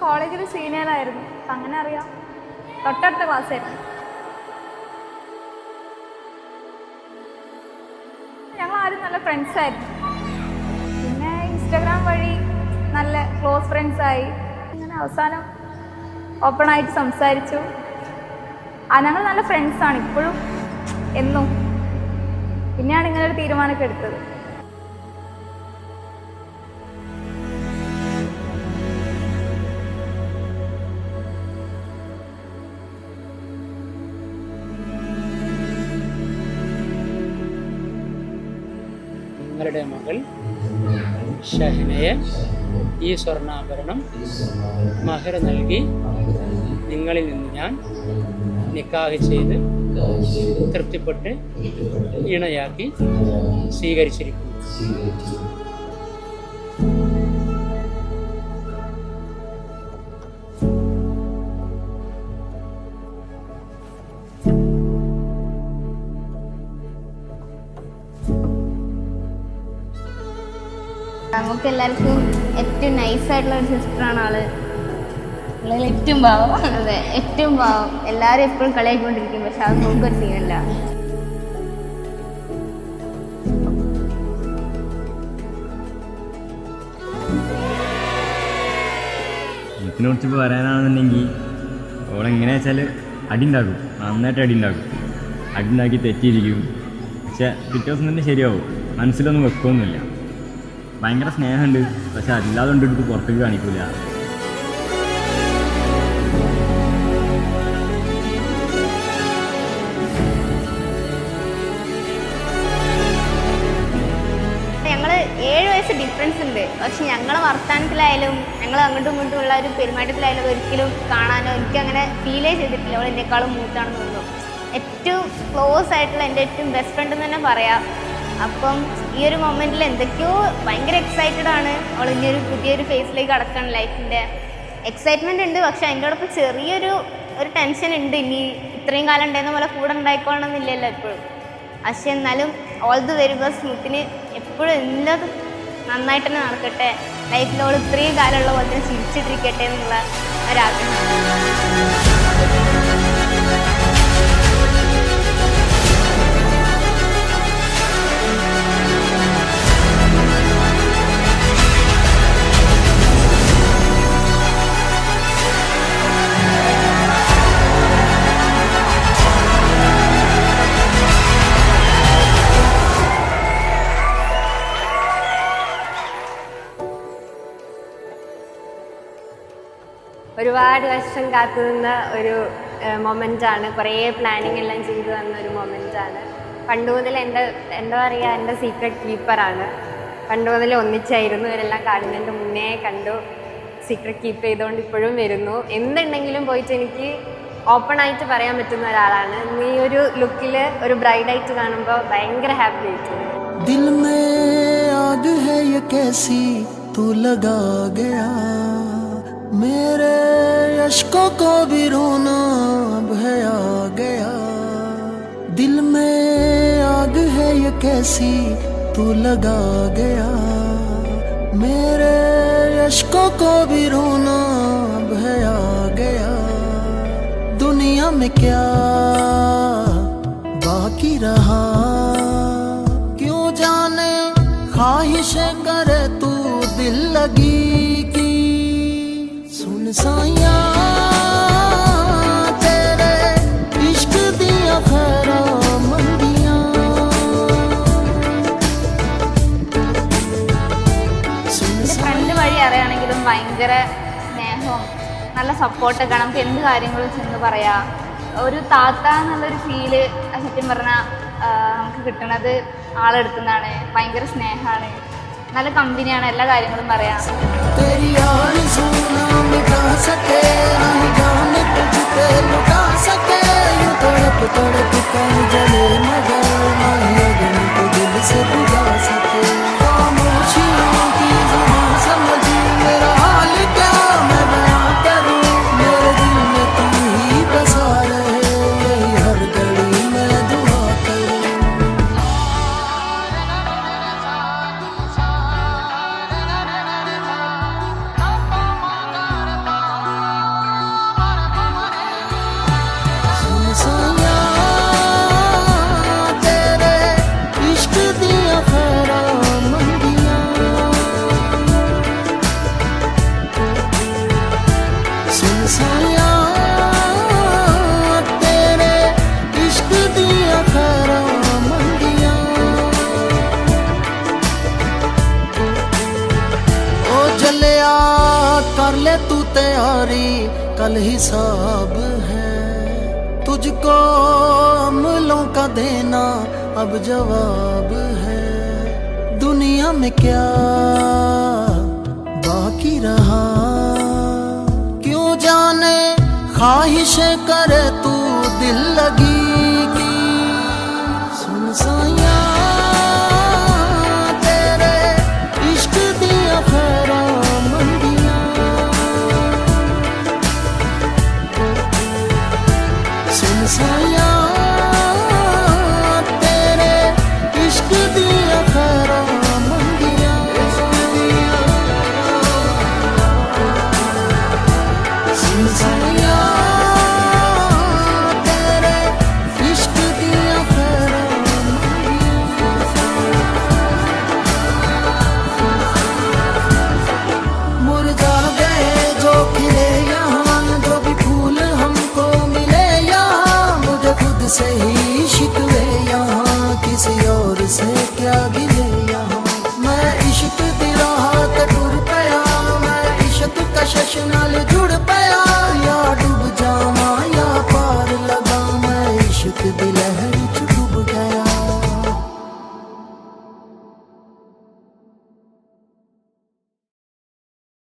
കോളേജിൽ സീനിയറായിരുന്നു, അപ്പം അങ്ങനെ അറിയാം. തൊട്ടടുത്ത ക്ലാസ്സായിരുന്നു. ഞങ്ങൾ ആരും നല്ല ഫ്രണ്ട്സായിരുന്നു. പിന്നെ ഇൻസ്റ്റഗ്രാം വഴി നല്ല ക്ലോസ് ഫ്രണ്ട്സായി. അങ്ങനെ അവസാനം ഓപ്പണായിട്ട് സംസാരിച്ചു. ഞങ്ങൾ നല്ല ഫ്രണ്ട്സാണ് ഇപ്പോഴും എന്നും. പിന്നെയാണ് ഇങ്ങനെ ഒരു തീരുമാനമൊക്കെ എടുത്തത്. നിങ്ങളുടെ മകൾ ഷഹനയെ ഈ സ്വർണ്ണാഭരണം മഹർ നൽകി നിങ്ങളിൽ നിന്ന് ഞാൻ നിക്കാഹ് ചെയ്ത് തൃപ്തിപ്പെട്ട് ഇണയാക്കി സ്വീകരിച്ചിരിക്കുന്നു. നമുക്ക് എല്ലാവർക്കും ഏറ്റവും നൈസായിട്ടുള്ള ഒരു സിസ്റ്ററാണ് ആള്. ഏറ്റവും പാവം. അതെ, ഏറ്റവും പാവം. എല്ലാവരും എപ്പോഴും കളിയാക്കിക്കൊണ്ടിരിക്കും, പക്ഷെ അത് നമുക്കൊരു സീനല്ല. ഇതിനെക്കുറിച്ച് പറയാനാണെന്നുണ്ടെങ്കിൽ ഓളെങ്ങനെയാ വെച്ചാൽ അടി ഉണ്ടാക്കും, നന്നായിട്ട് അടി ഉണ്ടാക്കും. അടി ഉണ്ടാക്കി തെറ്റിയിരിക്കും, പക്ഷെ പിറ്റേ ദിവസം തന്നെ ശരിയാവും. മനസ്സിലൊന്നും വെക്കുകയൊന്നുമില്ല. ഭയങ്കര സ്നേഹമുണ്ട്, പക്ഷെ അല്ലാതെ കൊണ്ടിട്ട് പുറത്തേക്ക് കാണിക്കില്ല. ഞങ്ങൾ 7 വയസ്സ് ഡിഫറൻസ് ഉണ്ട്, പക്ഷെ ഞങ്ങളെ വർത്തമാനത്തിലായാലും ഞങ്ങൾ അങ്ങോട്ടും ഇങ്ങോട്ടും ഉള്ള ഒരു പെരുമാറ്റത്തിലായാലും ഒരിക്കലും കാണാനോ എനിക്കങ്ങനെ ഫീലേ ചെയ്തിട്ടില്ല. അവൾ എന്നെക്കാളും മൂത്താണെന്ന് തോന്നുന്നു. ഏറ്റവും ക്ലോസ് ആയിട്ടുള്ള എൻ്റെ ഏറ്റവും ബെസ്റ്റ് ഫ്രണ്ട് എന്ന് തന്നെ പറയാം. അപ്പം ഈ ഒരു മൊമെൻറ്റിൽ എന്തൊക്കെയോ ഭയങ്കര എക്സൈറ്റഡ് ആണ്. അവൾ ഇനിയൊരു പുതിയൊരു ഫേസിലേക്ക് കടക്കണം. ലൈഫിൻ്റെ എക്സൈറ്റ്മെൻ്റ് ഉണ്ട്, പക്ഷെ അതിൻ്റെയോടൊപ്പം ചെറിയൊരു ടെൻഷൻ ഉണ്ട്. ഇനി ഇത്രയും കാലം ഉണ്ടായിരുന്ന പോലെ കൂടെ ഉണ്ടായിക്കോളണമെന്നില്ലല്ലോ എപ്പോഴും. പക്ഷെ എന്നാലും ഓൾ ദി വെരി ബെസ്റ്റ്. സ്മൂത്തിന് എപ്പോഴും എല്ലാതും നന്നായിട്ട് തന്നെ നടക്കട്ടെ. ലൈഫിൽ അവൾ ഇത്രയും കാലമുള്ള പോലെ തന്നെ ചിരിച്ചിട്ടിരിക്കട്ടെ എന്നുള്ള ഒരാഗ്രഹം. ഒരുപാട് വർഷം കാത്തുനിന്ന ഒരു മൊമെൻ്റാണ്. കുറേ പ്ലാനിങ് എല്ലാം ചെയ്തു തന്ന ഒരു മൊമെൻ്റാണ്. പണ്ട് മുതൽ എന്താ പറയുക, എൻ്റെ സീക്രട്ട് കീപ്പറാണ്. പണ്ട് മുതൽ ഒന്നിച്ചായിരുന്നു. ഇവരെല്ലാം കാണുന്നതിൻ്റെ മുന്നേ കണ്ടു. സീക്രട്ട് കീപ്പ് ചെയ്തുകൊണ്ട് ഇപ്പോഴും വരുന്നു. എന്തുണ്ടെങ്കിലും പോയിട്ട് എനിക്ക് ഓപ്പണായിട്ട് പറയാൻ പറ്റുന്ന ഒരാളാണ്. ഈ ഒരു ലുക്കിൽ ഒരു ബ്രൈഡായിട്ട് കാണുമ്പോൾ ഭയങ്കര ഹാപ്പി ആയിട്ട്. दिल में आग है ये कैसी तू लगा गया, मेरे अश्कों को भी रोना अब है आ गया. दिल में आग है ये कैसी तू लगा गया, मेरे अश्कों को भी रोना अब है आ गया. दुनिया में क्या बाकी रहा, जाने ख्वाहिशें करे तू दिल लगी की. सुन साइया तेरे इश्क दिया खैरा मंदियां. ഫ്രണ്ട് വഴി അറിയാണെങ്കിലും ഭയങ്കര സ്നേഹവും നല്ല സപ്പോർട്ടൊക്കെ. നമുക്ക് എന്ത് കാര്യങ്ങളും ചെന്ന് പറയാം. ഒരു താത്ത എന്നുള്ളൊരു ഫീല് സത്യം പറഞ്ഞാൽ നമുക്ക് കിട്ടണത് ആളെടുത്തുനിന്നാണ്. ഭയങ്കര സ്നേഹമാണ്, നല്ല കമ്പനിയാണ്, എല്ലാ കാര്യങ്ങളും പറയാം. ले तू तैयारी कल हिसाब है, तुझको अमलों का देना अब जवाब है। दुनिया में क्या बाकी रहा क्यों जाने, ख्वाहिशें करे तू दिल लगी की। सुन साया तेरे इश्क दिया खैरा मंदियां, सुन साया तेरे इश्क दिया खैरा मंदियां। सुन साया तेरे इश्क दिया खैरा मंदियां। मुरझा गए जो खिले यहाँ, जो भी फूल हमको मिले यहाँ, मुझे खुद से ही शिकवे यहाँ, किसी और से क्या गिले यहाँ। मैं इश्क दी राह ते टुर पया, मैं इश्क कशिश नाल